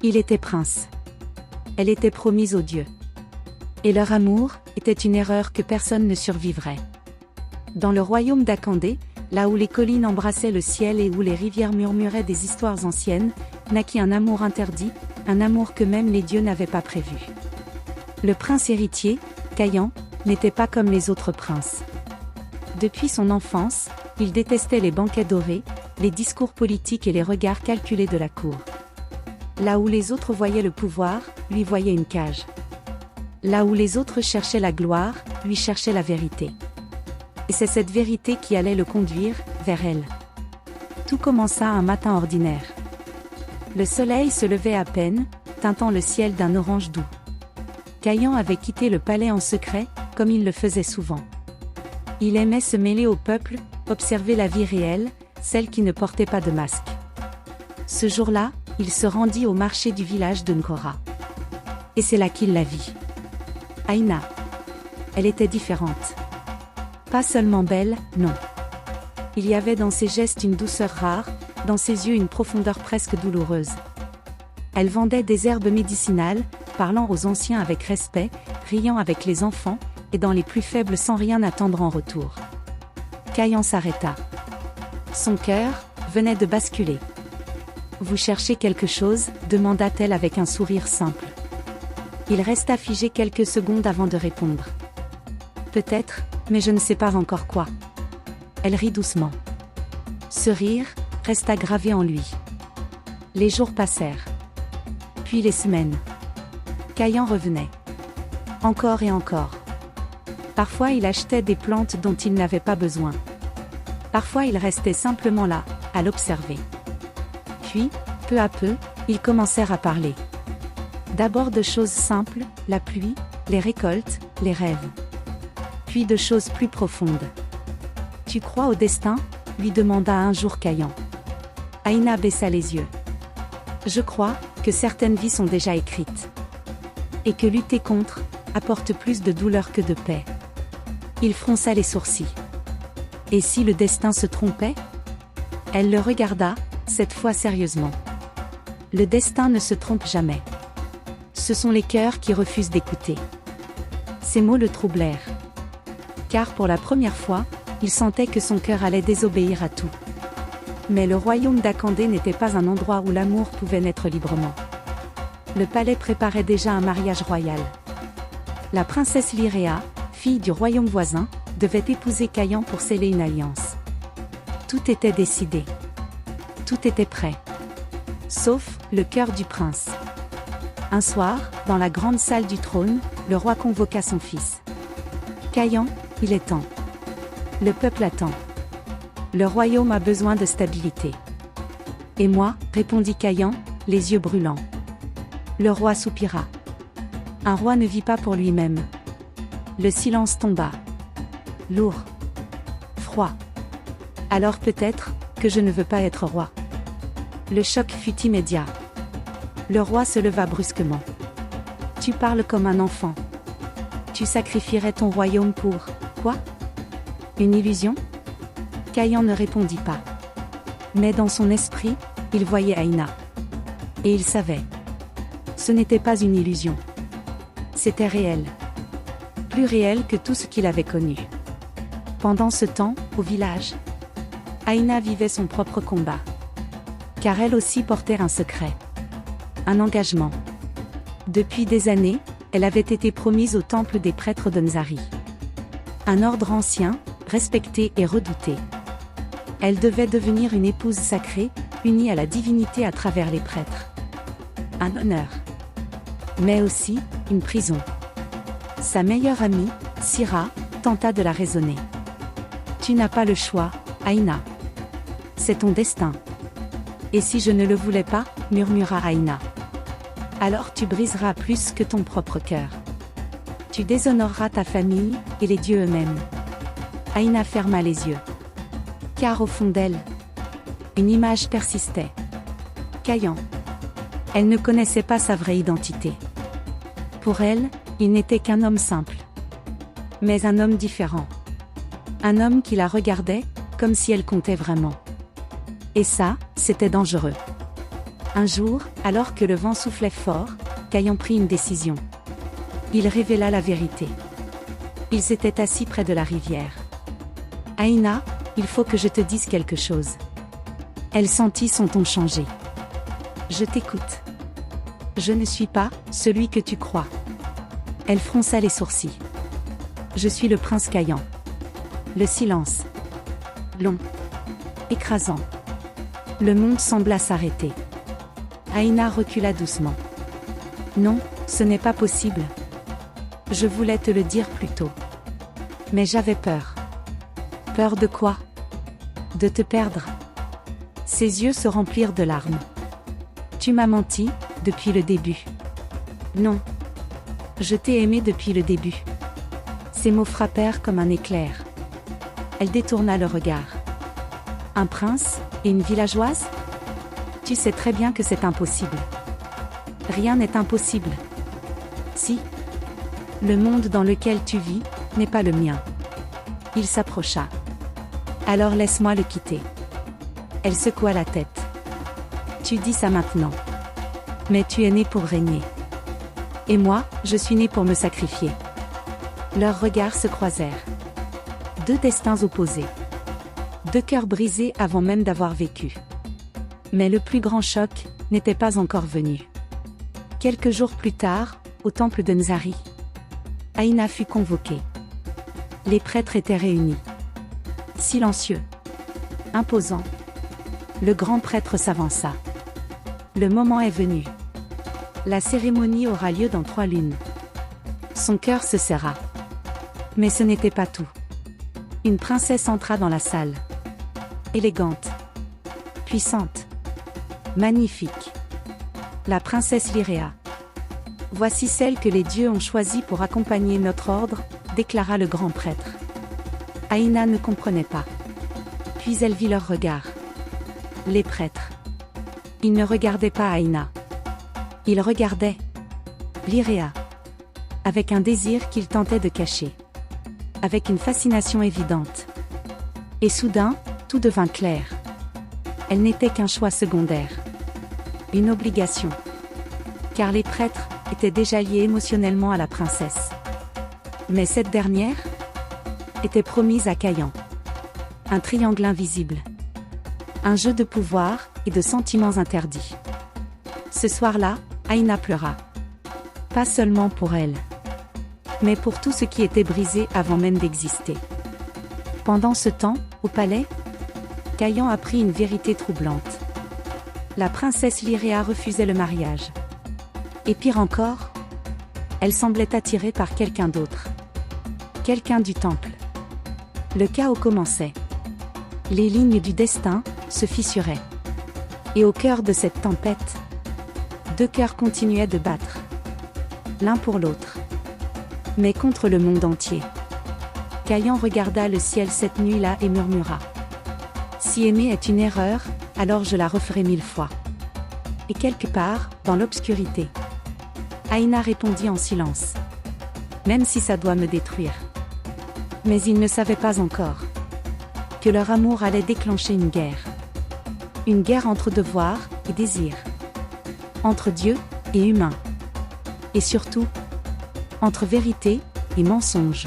Il était prince. Elle était promise aux dieux. Et leur amour était une erreur que personne ne survivrait. Dans le royaume d'Akandé, là où les collines embrassaient le ciel et où les rivières murmuraient des histoires anciennes, naquit un amour interdit, un amour que même les dieux n'avaient pas prévu. Le prince héritier, Kayan, n'était pas comme les autres princes. Depuis son enfance, il détestait les banquets dorés, les discours politiques et les regards calculés de la cour. Là où les autres voyaient le pouvoir, lui voyait une cage. Là où les autres cherchaient la gloire, lui cherchait la vérité. Et c'est cette vérité qui allait le conduire vers elle. Tout commença un matin ordinaire. Le soleil se levait à peine, teintant le ciel d'un orange doux. Kayan avait quitté le palais en secret, comme il le faisait souvent. Il aimait se mêler au peuple, observer la vie réelle, celle qui ne portait pas de masque. Ce jour-là, il se rendit au marché du village de Nkora. Et c'est là qu'il la vit. Aïna. Elle était différente. Pas seulement belle, non. Il y avait dans ses gestes une douceur rare, dans ses yeux une profondeur presque douloureuse. Elle vendait des herbes médicinales, parlant aux anciens avec respect, riant avec les enfants, et dans les plus faibles sans rien attendre en retour. Kayan s'arrêta. Son cœur venait de basculer. « Vous cherchez quelque chose ?» demanda-t-elle avec un sourire simple. Il resta figé quelques secondes avant de répondre. « Peut-être, mais je ne sais pas encore quoi. » Elle rit doucement. Ce rire resta gravé en lui. Les jours passèrent. Puis les semaines. Kayan revenait. Encore et encore. Parfois il achetait des plantes dont il n'avait pas besoin. Parfois il restait simplement là, à l'observer. Puis, peu à peu, ils commencèrent à parler. D'abord de choses simples, la pluie, les récoltes, les rêves. Puis de choses plus profondes. « Tu crois au destin ?» lui demanda un jour Kayan. Aïna baissa les yeux. « Je crois que certaines vies sont déjà écrites. Et que lutter contre apporte plus de douleur que de paix. » Il fronça les sourcils. « Et si le destin se trompait ?» Elle le regarda, cette fois sérieusement. « Le destin ne se trompe jamais. Ce sont les cœurs qui refusent d'écouter. » Ces mots le troublèrent. Car pour la première fois, il sentait que son cœur allait désobéir à tout. Mais le royaume d'Akandé n'était pas un endroit où l'amour pouvait naître librement. Le palais préparait déjà un mariage royal. La princesse Lyréa, fille du royaume voisin, devait épouser Kayan pour sceller une alliance. Tout était décidé. Tout était prêt. Sauf le cœur du prince. Un soir, dans la grande salle du trône, le roi convoqua son fils. « Kayan, il est temps. Le peuple attend. Le royaume a besoin de stabilité. » « Et moi ?» répondit Kayan, les yeux brûlants. Le roi soupira. Un roi ne vit pas pour lui-même. Le silence tomba. Lourd. Froid. Alors peut-être que je ne veux pas être roi. Le choc fut immédiat. Le roi se leva brusquement. Tu parles comme un enfant. Tu sacrifierais ton royaume pour quoi? Une illusion? Kayan ne répondit pas. Mais dans son esprit, il voyait Aïna. Et il savait. Ce n'était pas une illusion. C'était réel. Plus réel que tout ce qu'il avait connu. Pendant ce temps, au village, Aïna vivait son propre combat. Car elle aussi portait un secret. Un engagement. Depuis des années, elle avait été promise au temple des prêtres de Nzari. Un ordre ancien, respecté et redouté. Elle devait devenir une épouse sacrée, unie à la divinité à travers les prêtres. Un honneur. Mais aussi, une prison. Sa meilleure amie, Sira, tenta de la raisonner. Tu n'as pas le choix, Aïna. C'est ton destin. Et si je ne le voulais pas, murmura Aïna. Alors tu briseras plus que ton propre cœur. Tu déshonoreras ta famille, et les dieux eux-mêmes. Aïna ferma les yeux. Car au fond d'elle, une image persistait. Kayan. Elle ne connaissait pas sa vraie identité. Pour elle, il n'était qu'un homme simple. Mais un homme différent. Un homme qui la regardait, comme si elle comptait vraiment. Et ça, c'était dangereux. Un jour, alors que le vent soufflait fort, Caïn prit une décision. Il révéla la vérité. Ils s'étaient assis près de la rivière. Aïna, il faut que je te dise quelque chose. Elle sentit son ton changer. Je t'écoute. Je ne suis pas celui que tu crois. Elle fronça les sourcils. Je suis le prince Caïn. Le silence. Long. Écrasant. Le monde sembla s'arrêter. Aïna recula doucement. Non, ce n'est pas possible. Je voulais te le dire plus tôt. Mais j'avais peur. Peur de quoi? De te perdre. Ses yeux se remplirent de larmes. Tu m'as menti, depuis le début. Non. Je t'ai aimé depuis le début. Ces mots frappèrent comme un éclair. Elle détourna le regard. Un prince, et une villageoise? Tu sais très bien que c'est impossible. Rien n'est impossible. Si. Le monde dans lequel tu vis, n'est pas le mien. Il s'approcha. Alors laisse-moi le quitter. Elle secoua la tête. Tu dis ça maintenant. Mais tu es né pour régner. Et moi, je suis né pour me sacrifier. Leurs regards se croisèrent. Deux destins opposés. Deux cœurs brisés avant même d'avoir vécu. Mais le plus grand choc n'était pas encore venu. Quelques jours plus tard, au temple de Nzari, Aïna fut convoquée. Les prêtres étaient réunis. Silencieux. Imposant. Le grand prêtre s'avança. Le moment est venu. La cérémonie aura lieu dans 3 lunes. Son cœur se serra. Mais ce n'était pas tout. Une princesse entra dans la salle. Élégante. Puissante. Magnifique. La princesse Lyréa. Voici celle que les dieux ont choisie pour accompagner notre ordre, déclara le grand prêtre. Aïna ne comprenait pas. Puis elle vit leurs regards. Les prêtres. Ils ne regardaient pas Aïna. Ils regardaient Lyréa. Avec un désir qu'ils tentaient de cacher. Avec une fascination évidente. Et soudain, tout devint clair. Elle n'était qu'un choix secondaire. Une obligation. Car les prêtres étaient déjà liés émotionnellement à la princesse. Mais cette dernière était promise à Caïn. Un triangle invisible. Un jeu de pouvoir et de sentiments interdits. Ce soir-là, Aïna pleura. Pas seulement pour elle, mais pour tout ce qui était brisé avant même d'exister. Pendant ce temps, au palais, Caïn apprit une vérité troublante. La princesse Lyréa refusait le mariage. Et pire encore, elle semblait attirée par quelqu'un d'autre. Quelqu'un du temple. Le chaos commençait. Les lignes du destin se fissuraient. Et au cœur de cette tempête, 2 cœurs continuaient de battre. L'un pour l'autre. Mais contre le monde entier. Caïn regarda le ciel cette nuit-là et murmura. Si aimer est une erreur, alors je la referai 1000 fois. Et quelque part, dans l'obscurité, Aïna répondit en silence. Même si ça doit me détruire. Mais ils ne savaient pas encore que leur amour allait déclencher une guerre. Une guerre entre devoir et désir. Entre Dieu et humain. Et surtout, entre vérité et mensonge.